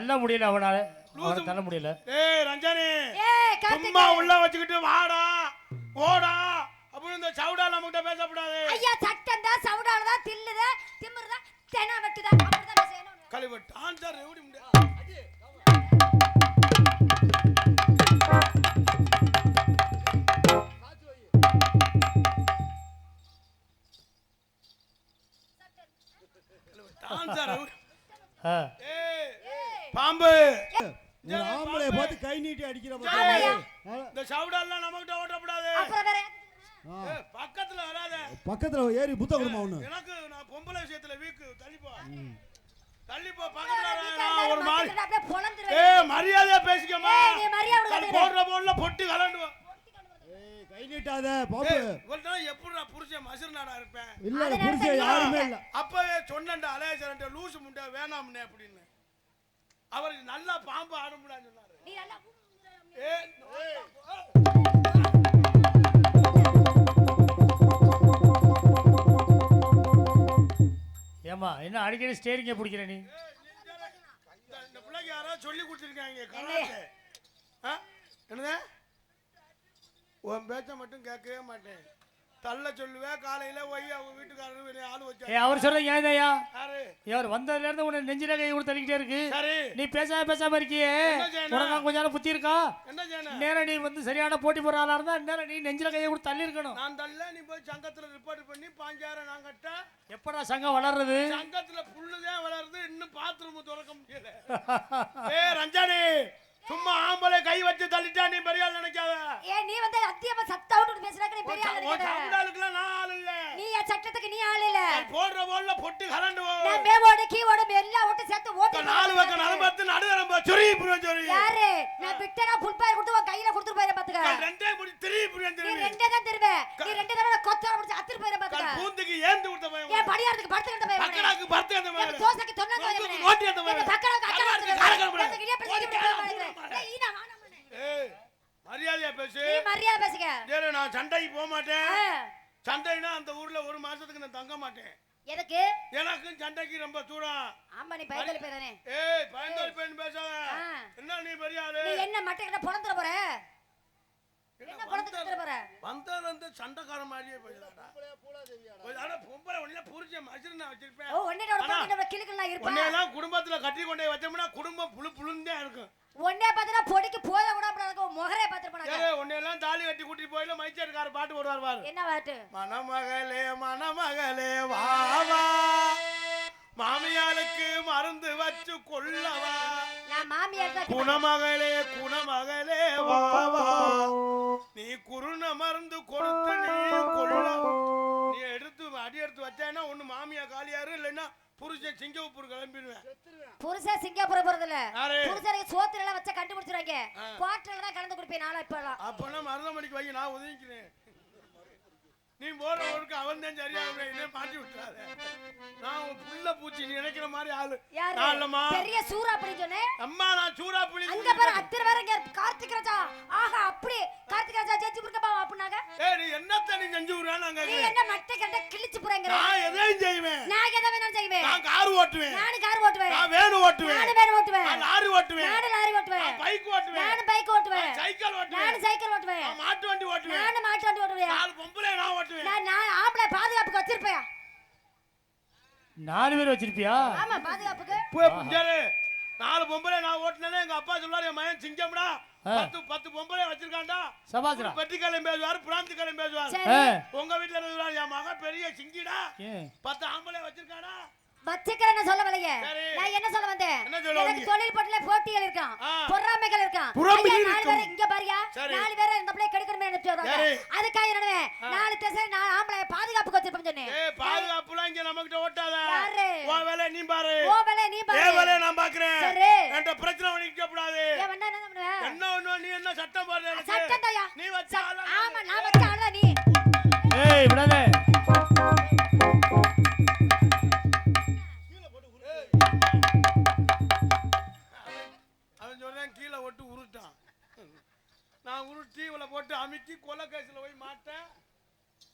தள்ள முடியல அவனால தள்ள முடியல. ஏய் ரஞ்சனி சும்மா உள்ள வச்சுக்கிட்டு வாடா ஓடா அப்படி இந்த சவுடால நம்மகிட்ட பேசக்கூடாது. ஐயா சட்டம் தான் சவுடால தான் தில்லுதா திமிருதா தெனா வெட்டுதா அப்படிதான் பேசணும். கலிவ டான்சர் எப்படி முடியா டான்சர் ஏய் பாம்பு ஒரு ஆம்பளை பார்த்து கை நீட்டி அடிக்கிற இந்த சவுடாலாம் நம்மகிட்ட ஓட்டக்கூடாது. அப்புறம் வேற பக்கத்துல வராத. பக்கத்துல ஏறி புத்த குடுமா ஒண்ணு. எனக்கு நான் பொம்பளை விஷயத்துல வீக்கு தள்ளிப்போ பக்கத்துல வராத. ஒரு மாதிரி அப்படியே பொளந்துறேன். ஏய் மரியாதையா பேசிக்கமா. நீ மரியாதை கொடுக்காத. போடுற போல்ல பொட்டி கலண்டுவா. ஏய் கை நீட்டாத பாம்பு. சொல்றா எப்படிடா புருஷன் மசிர்னாடா இருப்பேன். இல்ல புருஷன் யாருமே இல்ல. அப்பவே சொன்னேன்டா அலேசரண்ட லூசு முண்டை வேணாம்னே அப்படின்னு. அவருக்கு நல்லா பாம்பு ஆடும்டான்னு சொன்னாரு. நீ நல்லா ஏமா என்ன அடிக்கடி ஸ்டேரிங்க பிடிக்கிற நீ? இந்த பிள்ளைக்கு யாராவது சொல்லி கொடுத்துருக்காங்க கராத்தே. என்னது உன் பேச்ச மட்டும் கேட்கவே மாட்டேன். தள்ள சொல்லுவேன் காலையில போய் அவங்க வீட்டுக்காரரு ஆளு வச்சு அவர் சொல்றது ஏதையா யாரு யார் வந்ததுல இருந்து உன்னை நெஞ்சில கை கொடுத்து தள்ளிக்கிட்டே இருக்கு. சரி நீ பேசாம இருக்கியே உனக்கு கொஞ்ச நேரம் புத்தி இருக்கா? என்ன செய்யணும்? நேரம் நீ வந்து சரியான போட்டி போற ஆளா இருந்தா நேரம் நீ நெஞ்சில கையை கொடுத்து தள்ளி இருக்கணும். நான் தள்ள நீ போய் சங்கத்துல ரிப்போர்ட் பண்ணி 5000 நான் கட்ட. எப்படா சங்கம் வளர்றது? சங்கத்துல புல்லுதான் வளருது இன்னும் பாத்ரூம் திறக்க முடியல. ஏய் ரஞ்சானி சும்மா ஆம்பளை கை வச்சு தள்ளிட்டா நீ பெரிய ஆள் நினைக்காத. ஏய் நீ வந்து அத்தியமா சத்தா விட்டு பேசுறக்க நீ பெரிய ஆள் நினைக்காத. சவுடாலுக்குலாம் நான் ஆள் இல்ல. நீ ஏன் சட்டத்துக்கு நீ ஆள் இல்ல. போடுற போல்ல பொட்டி கலண்டுவோ. நான் மேவோட கீவோட எல்லாம் ஓட்டு சேர்த்து ஓட்டி நாலு பக்கம் நரம்பத்து நடுநரம்பு சொரி புரியும் சொரி. யாரு நான் விட்டனா ஃபுல் பாய் கொடுத்து உன் கையில கொடுத்து போயிர பாத்துக்க. ரெண்டே முடி திரி புரியும் சொரி. நீ ரெண்டே தான் திருவே. நீ ரெண்டே தடவை கொத்தற முடிச்சு அத்திர போயிர பாத்துக்க. பூந்துக்கு ஏந்து கொடுத்த பையன். ஏன் படியாரத்துக்கு படுத்துக்கிட்ட பையன். பக்கடாக்கு படுத்து அந்த பையன். தோசைக்கு தொன்னாங்க பையன். நோட்டி அந்த பையன். பக்கடாக்கு அக்கடாக்கு இடிய பிரச்சனை ஏய் ஈனா ஏய் மரியாதையா பேசு. நீ மரியாதை பேசுங்க. டேய் நான் சண்டைக்கு போக மாட்டேன். சண்டைனா அந்த ஊர்ல ஒரு மாசத்துக்கு நான் தங்க மாட்டேன். எதுக்கு? எனக்கு சண்டைக்கு ரொம்ப தூரம். ஆமா நீ பயந்தோலி பேரனே. ஏய் பயந்தோலி பேன் பேசாத. என்ன நீ பெரிய ஆளு? நீ என்ன மட்டைக்கிட்ட பொளந்துற போற? என்ன பொளந்துற போற? வந்தால அந்த சண்டைக்கார மாதிரியே பேசுறாடா. அட பொம்பளை ஒண்ணே புரிஞ்ச மஜிரனா வச்சிருப்பேன். ஓ ஒண்ணேடோட பொண்ணுட கிளுக்கலாம் இருப்பா. ஒண்ணேலாம் குடும்பத்துல கட்டி கொண்டே வச்சோம்னா குடும்பம் புளுந்தே இருக்கும். ஒண்ணே பார்த்தா பொடிக்கு போத கூட அப்படி முகரே பாத்து போனாங்க. ஏய் ஒண்ணேலாம் தாலி கட்டி கூட்டி போயில மைச்சர்கார பாட்டு போடுவார் பாரு. என்ன பாட்டு? மணமகளே வா வா மாமியாருக்கு மருந்து வச்சு கொள்ளவா. நான் மாமியார் தான். குணமகளே வா வா நீ குருண மருந்து கொடுத்து நீ கொள்ள. நீ எடுத்து அடி எடுத்து வச்சேன்னா ஒண்ணு மாமியா காலியாரு இல்லைன்னா புருஷன் சிங்கப்பூர் கிளம்பிடுவேன். புருஷன் சிங்கப்பூர் போறது இல்ல. யாரு? புருஷனுக்கு சோத்துல எல்லாம் வச்ச கண்டுபிடிச்சிருவாங்க. குவார்டர்ல தான் கலந்து குடிப்பேன் நாளா இப்பலாம். அப்பனா மருதமணிக்கு வை நான் ஒதுங்கிக்கிறேன். நீ போற ஊருக்கு அவன் தான் சரியா என்ன மாட்டி விட்டுறாத. நான் புள்ள பூச்சி நீ நினைக்கிற மாதிரி ஆளு. யாருமா? பெரிய சூரா புளி சொன்னே. அம்மா நான் சூரா புளி. அங்க பாரு அத்திர வரங்க கார்த்திக் ராஜா. ஆஹா அப்படி கார்த்திக் ராஜா ஜெஜி புர்க்க பாவ அப்படினாங்க. ஏய் நீ என்னத்த நீ செஞ்சு விடுறானங்க? நீ என்ன மட்டை கட்ட கிழிச்சு புறங்கற? நான் எதையும் செய்வேன். நான் எதை வேணாலும் செய்வேன். நான் கார் ஓட்டுவேன். நான் கார் ஓட்டுவேன். நான் வேன் ஓட்டுவேன். நான் வேன் ஓட்டுவேன். நான் லாரி ஓட்டுவேன். நான் லாரி ஓட்டுவேன். நான் பைக் ஓட்டுவேன். நான் பைக் ஓட்டுவேன். சைக்கிள் ஓட்டுவேன். நான் சைக்கிள் ஓட்டுவேன். நான் மாட்டு வண்டி ஓட்டுவேன். நான் மாட்டு வண்டி ஓட்டுவேன். நாலு பொம்பளை நான் ஓட்டுவேன். நான் ஆம்பளை பாதுகாப்புக்கு வச்சிருப்பேன். 4 பேர் வச்சிருப்பியா? ஆமா பாதுகாப்புக்கு. போய் புஞ்சரே 4 பொம்பளை நான் ஓட்டுனே எங்க அப்பா சொல்வாரு என் மகன் சிங்கம்டா 10 பொம்பளை வச்சிருக்கான்டா. சபாஸ்ரா. பெட்டிக்கலம் பேசுவாரு பிராந்திக்கலம் பேசுவாரு. உங்க வீட்ல இருக்கிறாரு என் மகன் பெரிய சிங்கிடா 10 ஆம்பளை வச்சிருக்கானா. வச்சிக்கிறேன்னு சொல்ல வரலைங்க. நான் என்ன சொல்ல வந்தேன்? எனக்கு தொழில் போட்டுல போட்டிகள் இருக்கான். பொறாமைகள் இருக்கான். 4 பேர் இங்க பாரியா 4 பேர் இந்த பிள்ளை கெடுக்கணும்னு நினைச்சு வராங்க. அதுக்காக என்னவே 4 தேச நான் ஆம்பளை பாதுகாப்புக்கு வச்சிருப்பேன் சொன்னேன். ஏய் பாதுகாப்புலாம் இங்க நமக்கிட்ட ஓட்டாத. யாரு? உன் வேலை நீ பாரு. உன் வேலை நீ பாரு. ஏன் வேலை நான் பாக்குறேன். சரி. என்கிட்ட பிரச்சனை பண்ணிக்க கூடாது. ஏன் வந்தா என்ன பண்ணுவ? என்ன நீ என்ன சட்டம் போடுற எனக்கு? சட்டம் தாயா. நீ வச்ச ஆளா? ஆமா நான் வச்ச ஆளா நீ. ஏய் விடாதே. கீழே ஓட்டு உருட்டான். நான் உருட்டி இவளை போட்டு அமுக்கி கொலை கேஸ்ல போய் மாட்டேன்.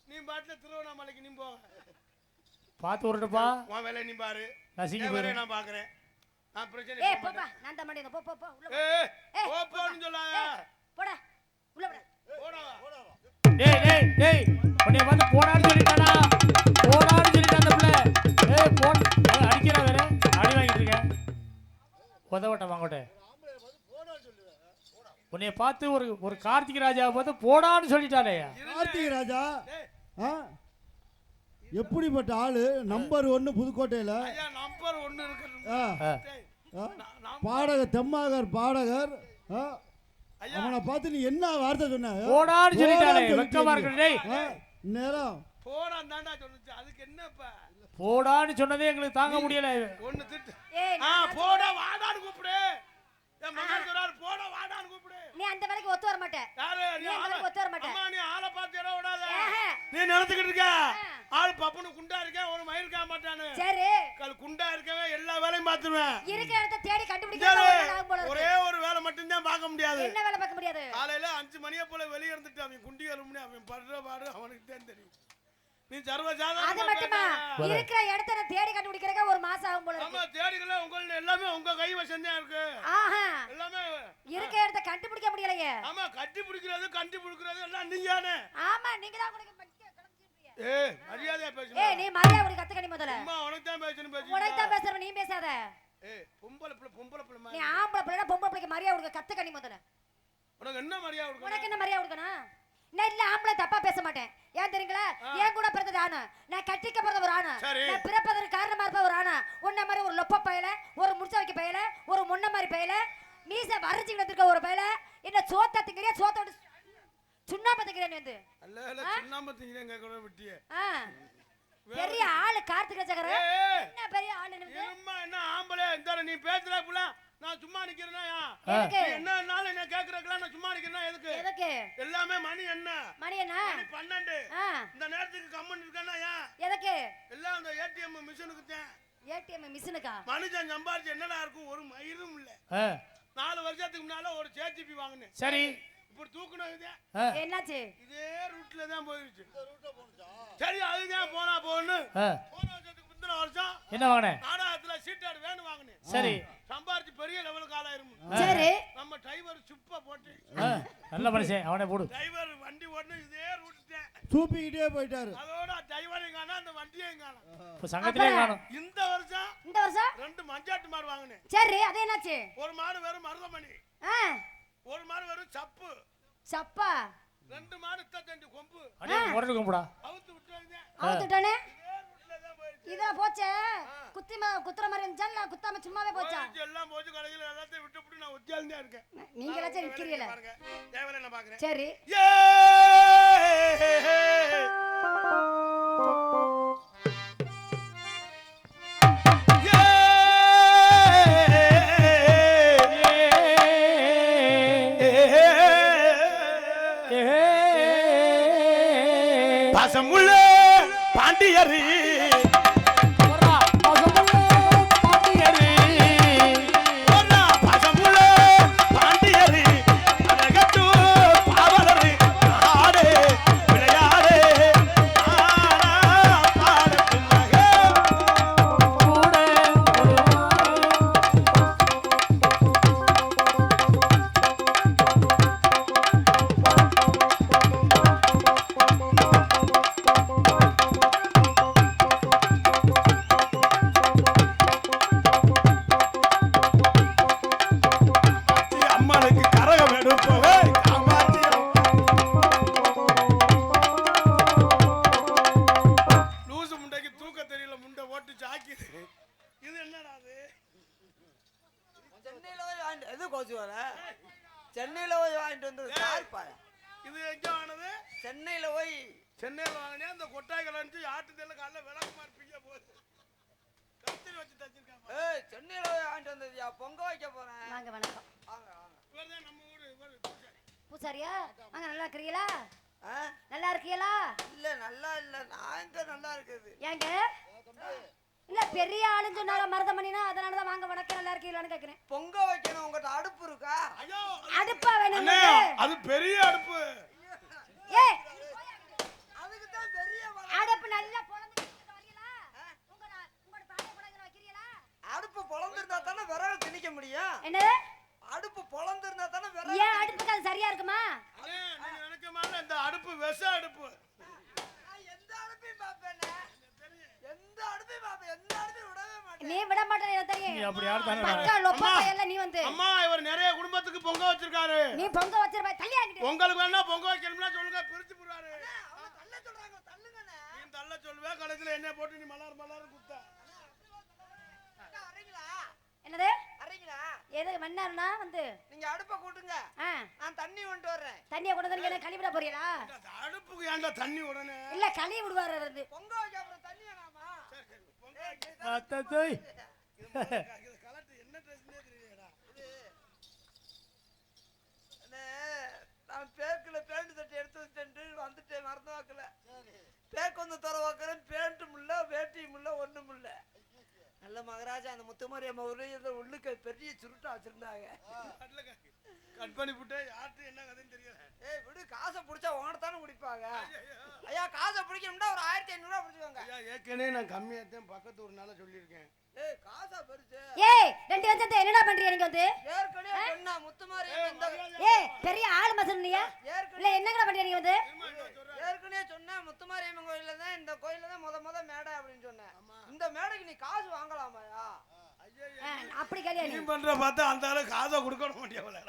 நீ பாட்டுல திருவண்ணாமலைக்கு நீ போக பார்த்து உருட்டுப்பா. உன் வேலை நீ பாரு. நான் நான் பாக்குறேன். பிரச்சனை ஏய் போப்பா நான் தான் மாட்டேன் போ போ போ உள்ள போன்னு சொல்லாத போடா உள்ள போடா போடா டேய் உன்னை வந்து போடான்னு சொல்லிட்டானா போடான்னு சொல்லிட்டான் அந்த பிள்ளை ஏய் போன் அடிக்கிறா வேற அடி வாங்கிட்டு இருக்க உதவட்ட வாங்கட்ட உன்னை பார்த்து ஒரு கார்த்திக் ராஜாவை பார்த்து போடான்னு சொல்லிட்டானே கார்த்திக் ராஜா எப்படிப்பட்ட ஆளு நம்பர் 1 புதுக்கோட்டையில நம்பர் 1 இருக்கு பாடகர் தெம்மாகர் பாடகர் அவனை பார்த்து நீ என்ன வார்த்தை சொன்ன போடான்னு சொல்லிட்டானே வெக்கமா இருக்கு டேய் நேரம் போடான்னு தான்டா சொல்லுச்சு அதுக்கு என்னப்பா போடான்னு சொன்னதே எங்களுக்கு தாங்க முடியல ஒன்னு திட்டு போடா வாடான்னு கூப்பிடு என் மகன் சொல்றாரு போடா வாடான்னு கூப்பிடு நீ அந்த வேலைக்கு ஒத்து வர மாட்டே யாரு நீ அந்த வேலைக்கு ஒத்து வர மாட்டே அம்மா நீ ஆளை பார்த்து ஏற விடாத நீ நினைச்சுக்கிட்டு இருக்க ஆள் பப்புனு குண்டா இருக்கேன் ஒரு மயிர் காண மாட்டானு சரி குண்டா இருக்கவே எல்லா வேலையும் பார்த்துருவேன் இருக்க இடத்தை தேடி கண்டுபிடிக்க ஒரே ஒரு வேலை மட்டும் தான் பார்க்க முடியாது என்ன வேலை பார்க்க முடியாது காலையில 5 மணியை போல வெளிய இருந்துட்டு அவன் குண்டி வரும்னு அவன் படுற பாடு அவனுக்கு தான் தெரியும் நீ சர்வசாதாரண அது மட்டுமா இருக்கிற இடத்தை தேடி கண்டுபிடிக்கிறதுக்கு ஒரு மாசம் ஆகும் போல இருக்கு ஆமா தேடிக்கல உங்களுக்கு எல்லாமே உங்க கைவசம் தான் இருக்கு ஆஹா எல்லாமே இருக்க இடத்தை கண்டுபிடிக்க முடியலையே ஆமா கண்டுபிடிக்கிறது எல்லாம் நீயானே ஆமா நீங்க தான் உங்களுக்கு ஏய் மரியாதையா பேசு ஏய் நீ மரியாதை உனக்கு கத்துக்கணி முதல்ல அம்மா உனக்கு தான் பேசணும் பேசு உனக்கு தான் பேசுற நீ பேசாத ஏய் பொம்பளை பிள்ளை நீ ஆம்பளை பிள்ளை பொம்பளை பிள்ளைக்கு மரியாதை உனக்கு கத்துக்கணி முதல்ல உனக்கு என்ன மரியாதை கொடுக்கணும் உனக்கு என்ன மரியாதை கொடுக்கணும் நான் இல்ல ஆம்பளை தப்பா பேச மாட்டேன் ஏன் தெரியுங்களா ஏன் கூட பிறந்தது ஆணு நான் கட்டிக்க பிறந்த ஒரு ஆணு நான் பிறப்பதற்கு காரணமா இருப்ப ஒரு ஆணு உன்ன மாதிரி ஒரு லொப்ப பயல ஒரு முடிச்ச வைக்க பயல ஒரு முன்ன மாதிரி பயல மீச வரைஞ்சிக்கிட்டு இருக்க ஒரு பயல என்ன சோத்த திங்கறியா சோத்தோட சுண்ணாம்பு திங்கறேன் வந்து அல்ல சுண்ணாம்பு திங்கறேன் கேக்குற விட்டியே பெரிய ஆளு கார்த்திக் ராஜகர என்ன பெரிய ஆளு என்ன ஆம்பளை இந்த நீ பேசுற புள்ள நான் சும்மா நிக்கிறேனா என்னன்னாலும் என்ன கேக்குறதுல நான் சும்மா நிக்கிறேனா எதுக்கு எல்லாமே மணி என்ன மணி 12 இந்த நேரத்துக்கு கம்மன் இருக்கேனா எதுக்கு எல்லாம் அந்த ஏடிஎம் மிஷினுக்கு தான் ஏடிஎம் மிஷினுக்கா மனுஷன் சம்பாதிச்சு என்னடா இருக்கும் ஒரு மயிரும் இல்ல 4 வருஷத்துக்கு முன்னால ஒரு சேஜிபி வாங்குனேன் சரி இப்படி தூக்குனது என்னாச்சு இதே ரூட்ல தான் போயிருச்சு சரி அதுதான் போனா போன்னு போன வருஷத்துக்கு முந்தின வருஷம் என்ன வாங்குனே நாடகத்துல சீட்டாடு வேணும் வாங்குனேன் சரி சம்பாரிச்சு பெரிய லெவலுக்கு ஆளாயிரும் சரி நம்ம டிரைவர் சுப்ப போட்டு நல்ல மனுஷன் அவனே போடு டிரைவர் வண்டி ஓடுன இதே ரூட் தான் சூப்பிக்கிட்டே போயிட்டாரு அதோட டிரைவரையும் காணோம் அந்த வண்டியையும் காணோம் இப்ப சங்கத்திலே காணோம் இந்த வருஷம் 2 மஞ்சாட்டு மாடு வாங்குனேன் சரி அது என்னாச்சு ஒரு மாடு வெறும் மருதமணி ஒரு மாடு வெறும் சப்பு சப்பா 2 மாடு 32 கொம்பு அடே முரடு கொம்புடா அவுத்துட்டானே இதா போச்சே குத்துற மாதிரி இருந்துச்சா இல்ல குத்தாம சும்மாவே போச்சா எல்லாம் போச்சு கடையில எல்லாத்தையும் விட்டு நான் ஒத்தியால் தான் இருக்கேன் நீங்க எல்லாம் நிக்கிறீங்களா பாருங்க தேவல நான் பாக்குறேன் சரி பாசமுள்ள பாண்டியரி சென்னையில போய் வாங்கிட்டு வந்தது இது எங்க வாங்கினது சென்னையில வாங்கினே அந்த கொட்டாய்கள் அடிச்சு ஆட்டுதல்ல காலைல விளக்குமாறு பிய்ய போகுது கத்திரி வச்சு தச்சிருக்காங்க சென்னையில போய் வாங்கிட்டு வந்ததுயா பொங்க வைக்க போறேன் வாங்க வணக்கம் வாங்க இவர்தான் நம்ம ஊரு பூசாரியா வாங்க நல்லா இருக்கீங்களா நல்லா இருக்கீங்களா இல்ல நல்லா இல்ல நான் எங்க நல்லா இருக்குது ஏங்க இல்ல பெரிய ஆளுன்னு சொன்னாங்க மருதமணினா அதனால தான் வாங்க வணக்கம் நல்லா இருக்கீங்களான்னு கேக்குறேன் பொங்க வைக்கணும் உங்கட்ட அடுப்பு இருக்கா ஐயோ அடுப்பா வேணும் அது பெரிய அடுப்பு ஏய் அதுக்கு தான் பெரிய அடுப்பு நல்லா பொளந்து வரீங்களா உங்க பானை படங்க வைக்கிறீங்களா அடுப்பு பொளந்து இருந்தா தானே விறகு நீ விட மாட்டே எனக்கு தெரியும். நீ அப்படி யார் தானே பக்கா லொப்பா எல்லாம் நீ வந்து. அம்மா இவர் நிறைய குடும்பத்துக்கு பொங்க வச்சிருக்காரு. நீ பொங்க வச்சிருப்ப தள்ளி ஆகிட்டு. உங்களுக்கு வேணா பொங்க வைக்கணும்னா சொல்லுங்க பிரிச்சு போறாரு. அவங்க தள்ள சொல்றாங்க தள்ளுங்கண்ணே. நீ தள்ள சொல்லுவே கடைசில என்ன போட்டு நீ மலர் மலர் குத்தா. அரீங்களா? என்னது? அரீங்களா? எது மண்ணாருனா வந்து நீங்க அடுப்ப கூட்டுங்க. நான் தண்ணி கொண்டு வரேன். தண்ணிய கொண்டு வந்து நீங்க கழுவிட போறீங்களா? அடுப்புக்கு ஏன்டா தண்ணி உடனே? இல்ல கழுவி விடுவாரு வந்து. பொங்க வைக்க அப்புறம் தண்ணி வேணாமா? சரி பொங்க அத்தத்தை இது கலட்டு என்ன ட்ரெஸ்னே தெரியலடா. நான் பேக்குல பேண்ட் தட்டி எடுத்து வச்சுட்டு வந்துட்டேன் மறந்து வாக்கல. பேக்கு வந்து தர வாக்குறேன் பேண்ட்டும் இல்ல வேட்டியும் இல்ல ஒண்ணும் இல்ல. நல்ல மகராஜா அந்த முத்துமாரியம்மா உள்ளுக்கு பெரிய சுருட்டா வச்சிருந்தாங்க. கட் பண்ணி விட்டு யார்ட்டு என்ன கதைன்னு தெரியல. ஏய் விடு காசை பிடிச்சா உனத்தானே பிடிப்பாங்க. ஐயா காசை பிடிக்கணும்னா ஒரு 1500 ரூபா பிடிச்சுக்கோங்க. ஐயா ஏற்கனவே நான் கம்மியாத்தான் பக்கத்து ஒரு நாள சொல்லியிருக்கேன். ஏய் காசா பெருசு. ஏய் ரெண்டு வருஷத்தை என்னடா பண்றீங்க நீங்க வந்து? ஏற்கனவே சொன்னா முத்துமாரியம்மா இந்த ஏய் பெரிய ஆள் மசன் நீங்க. இல்ல என்னங்கடா பண்றீங்க நீங்க வந்து? ஏற்கனவே சொன்னா முத்துமாரியம்மன் கோயில்ல தான் இந்த கோயில்ல தான் முத மேடை அப்படின்னு சொன்னேன். இந்த மேடைக்கு நீ காசு வாங்கலாமாயா? அப்படி கல்யா நீ பண்ற பார்த்தா அந்த ஆளு காசை கொடுக்க மாட்டியாவல.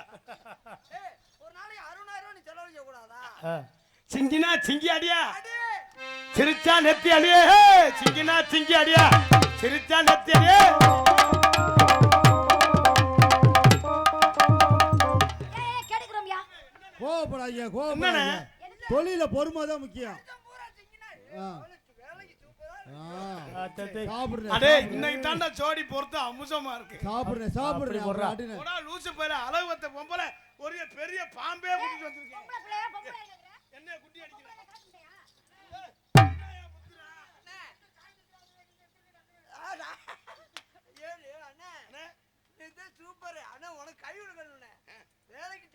ஏய் ஒரு நாளைக்கு 60000 நீ செலவு செய்ய கூடாதா? சிங்கினா சிங்கி அடியா சிரிச்சா நெத்தி அடியே. சிங்கினா சிங்கி அடியா சிரிச்சா நெத்தி அடியே. ஏய் கேக்குறோம்யா. கோவப்படாதீங்க கோவப்படாதீங்க. தொழில பொறுமை தான் முக்கியம். அடே இன்னைக்கு தாண்டா ஜோடி பொறுத்து அமுசமா இருக்கு. சாப்பிடுறேன் சாப்பிடுறேன். போடா லூசு போயில அளவு வத்த பொம்பளை ஒரு பெரிய பாம்பே கூட்டிட்டு வந்திருக்கேன். என்ன குட்டி அடிக்கிற? ஏழு அண்ணே இது சூப்பர் அண்ணே உனக்கு கை விடுங்கண்ணே. வேலைக்கு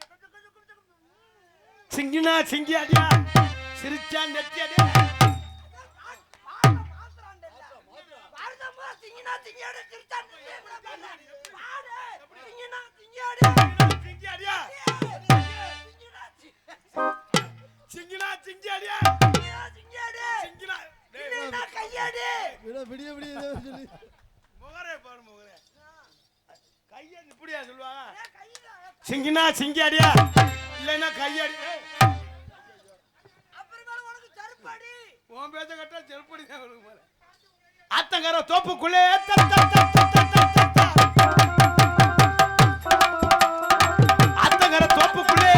சிங்கினா சிங்கி அடியா சிரிச்சா நெத்தி அடியா. சிங்கினா சிங்கி அடியா இல்லைன்னா கையடி. உன் பேச்ச கட்டா செருப்படி தான் வருது போல. ஆத்தங்கர தோப்புக்குள்ளே ஆத்தங்கர தோப்புக்குள்ளே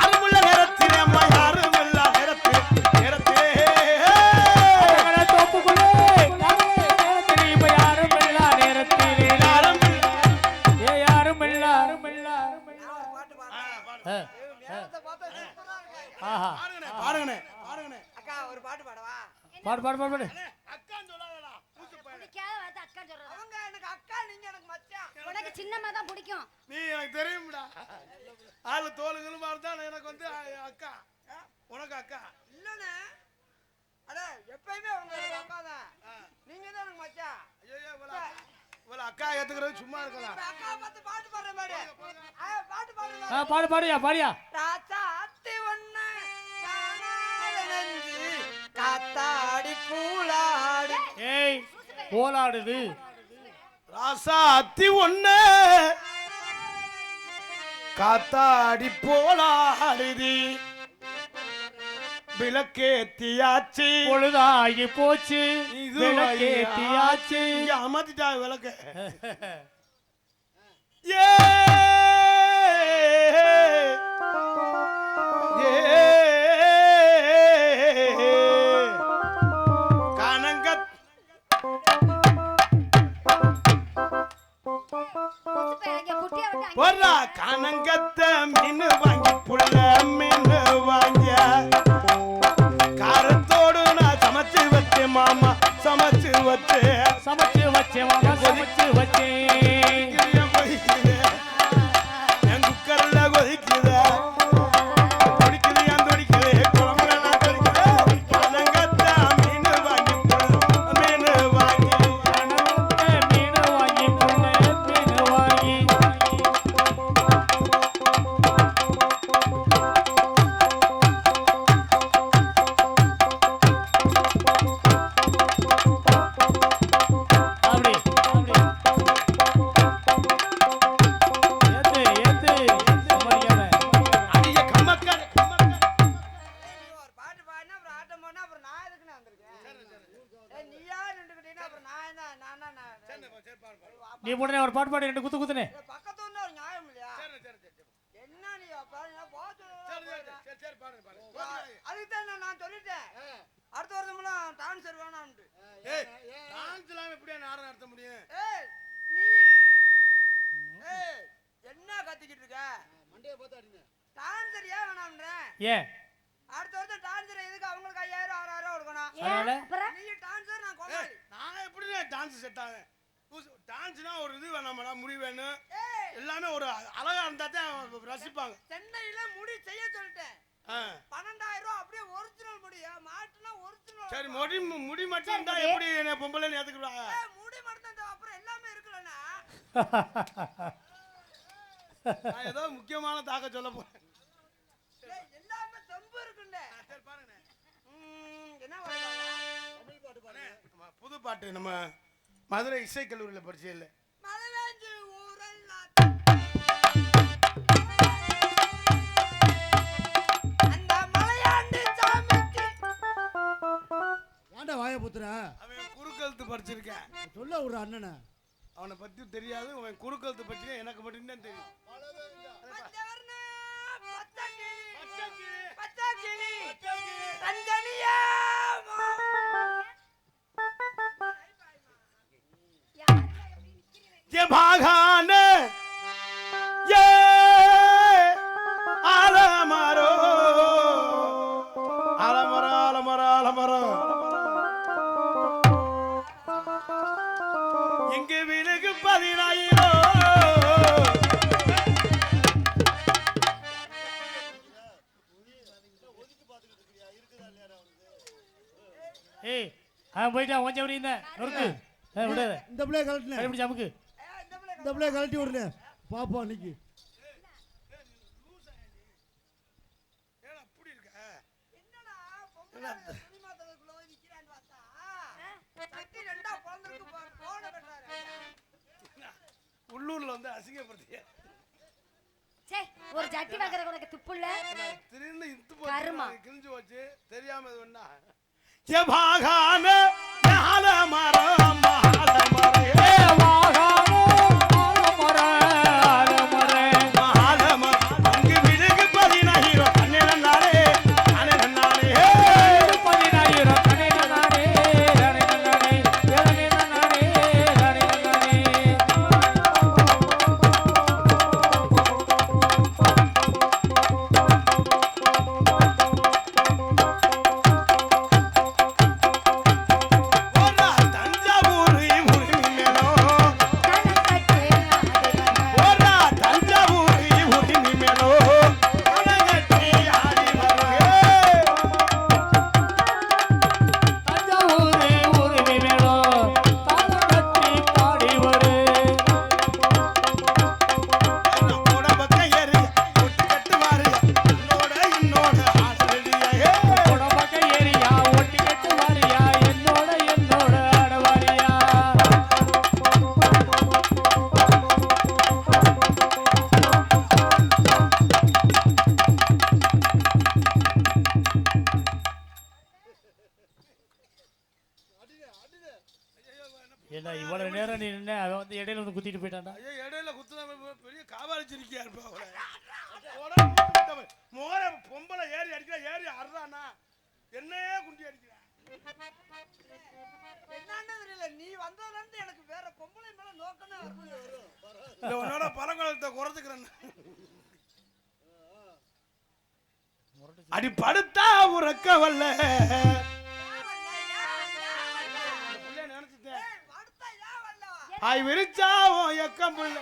அருமுள்ள நேரத்திலே அம்மா யாருமில்ல நேரத்திலே தோப்புக்குள்ளே இப்ப யாருமில்ல நேரத்திலே யாருமில்ல. பாடுங்கண்ணே பாடுங்கண்ணே. அக்கா ஒரு பாட்டு பாடவா? பாடு பாடு பாடு பாடு. அக்கான்னு சொல்லாதடா பூசு பாடு. அக்கா சொல்றது. அவங்க எனக்கு அக்கா நீங்க எனக்கு மச்சான். உனக்கு சின்னமா தான் பிடிக்கும். நீ எனக்கு தெரியும்டா. ஆளு தோலுகளும் பார்த்தா எனக்கு வந்து அக்கா உனக்கு அக்கா இல்லண்ணே. அட எப்பயுமே அவங்க எனக்கு அக்கா தான். நீங்க தான் எனக்கு மச்சான். ஐயோ இவள அக்கா ஏத்துக்கிறது சும்மா இருக்கலாம். அக்கா பார்த்து பாட்டு பாடுற மாதிரி. பாட்டு பாடுங்க. பாடு பாடியா பாடியா. ராசா அத்தி ஒண்ணு காணாத நெஞ்சு காத்தாடி பூலாடி. ஏய் போலாடுது. ராசா அத்தி ஒண்ணு காத்தாடி போலாடுதி விளக்கேத்தியாச்சு பொழுதாகி போச்சு விளக்கேத்தியாச்சு. அமர்த்திட்டா விளக்க. ஏ கனங்க போடுறா கனங்கத்த மீன் வாங்கி புள்ள மீன் வாங்க காரத்தோடு நான் சமைச்சு வச்சேன் மாமா சமைச்சு வச்சேன் சமைச்சு வச்சேன் மாமா சமைச்சு வச்சேன். நீ போடுனே ஒரு பாட்டு பாடு 2 குத்து குத்துனே. பக்கத்துல வந்து ஒரு நியாயம் இல்லையா? என்ன நீ பாருங்க சரி பாருங்க அதுக்கு தான் நான் சொல்லிட்டேன் அடுத்த வருஷம்லாம் டான்ஸர் வேணாம்னு. ஏய் டான்ஸ் எல்லாம் எப்படியா நாடகம் நடத்த முடியும்? ஏய் நீ ஏய் என்ன கத்திக்கிட்டு இருக்க? மண்டைய பார்த்து அடிங்க. டான்ஸர் ஏன் வேணாம்ன்ற? ஏன் அடுத்த வருஷம் டான்ஸர் எதுக்கு அவங்களுக்கு 5000 6000 கொடுக்கணும்? அதனால நீ டான்ஸர் நான் கொண்டாடி. நான் எப்படி டான்ஸ் செட் ஆவேன்? டான்ஸ்னா ஒரு இது வேணாமடா, முடி வேணும், ஏய் எல்லாமே ஒரு அழகா இருந்தா தான் ரசிப்பாங்க. சென்னையில முடி செய்ய சொல்லிட்டேன். 12000 அப்படியே ஒரிஜினல் முடியா மாட்டுனா ஒரிஜினல். சரி முடி மட்டும் இருந்தா எப்படி என்ன பொம்பளை ஏத்துக்குறாங்க? முடி மட்டும் இருந்தா அப்புறம் எல்லாமே இருக்குலனா. நான் ஏதோ முக்கியமான தாக்க சொல்ல போறேன். ஏய் எல்லாமே தெம்பு இருக்குண்டே. சரி பாருங்க. என்ன பாடுறாங்க? தமிழ் பாட்டு பாருங்க. புது பாட்டு நம்ம மதுரை இசைக்கல்லூரியில படிச்சே இல்ல. மலைவேஞ்சு ஊரெல்லாம் அந்த மலையாண்டி சாமிக்கு ஏன்டா வாயை புத்துற? அவன் குறுக்கழுத்து படிச்சிருக்கேன். சொல்ல ஒரு அண்ணனை அவனை பத்தி தெரியாது. அவன் குறுக்கழுத்து பத்தி எனக்கு மட்டும்தான் தெரியும். பச்சவர்ண பச்சக்கிளி தஞ்சனியா ये भागान ये आलमरो आलमरो आलमरो आलमरो எங்க வீலுக்கு 10000 ஏய் அவன் போயிட்டான் கொஞ்சம் அப்படி இந்த நொறுக்கு விடாத இந்த பிள்ளைய கழட்டின எப்படி ஜமுக்கு இந்த பிள்ளைய கழட்டி விடுன பாப்பா அன்னைக்கு அப்படி இருக்க என்னடா பொம்பளை துணி மாத்தறதுக்குள்ள போய் நிக்கிறான்னு பார்த்தா சட்டி ரெண்டா பொளந்திருக்கு போன கட்டாரு. உள்ளூர்ல வந்து அசிங்கப்படுத்திய சே ஒரு ஜட்டி வாங்குற உனக்கு துப்புல்ல திடீர்னு இத்து கருமா. போச்சு கிழிஞ்சு போச்சு தெரியாம இது பண்ணா ये भागान आलमरो आलमरो ए வாகானோ ஆலமர ஆலமர ஆலமரம் எங்க வீலுக்கு 10000 12 நாளே 12 நாளே 10000 கணேனானே கணேனானே கணேனானே கணேனானே ஓரா தஞ்சாவூர் உரிமையோ ஓரா தஞ்சாவூர் உரிமையோ கணகட்டி ஆடி வருகே தஞ்சாவூரே ஊருமே வேணும் தாளம் கட்டி பாடி வரு உடம்பக்க ஏறி ஒட்டு கட்டுவாரு என்னோட ஆசிரியே உடம்பக்க ஏரியா ஒட்டி கட்டு வாரியா என்னோட ஆடவாரியா என்ன இவ்வளவு நேரம் நீ நின்ன அவன் வந்து இடையில வந்து குத்திட்டு போயிட்டான்டா ஐயோ இடையில குத்துன பெரிய காவாலிச்சிருக்கியா இருப்பா அவளை முகர பொம்பளை ஏறி அடிக்கிறா ஏறி அறானா என்னையே குண்டி அடிக்கிறா என்னன்னு தெரியல நீ வந்ததுல இருந்து எனக்கு வேற பொம்பளை மேல நோக்கமே வரல. இந்த உன்னோட பழங்குளத்தை குறைச்சுக்கிறேன் அடி படுத்தா உறக்க வல்ல நினைச்சுட்டேன் அடுத்த ஏன் வரல? ஆய் விரிச்சா எக்கம் புள்ள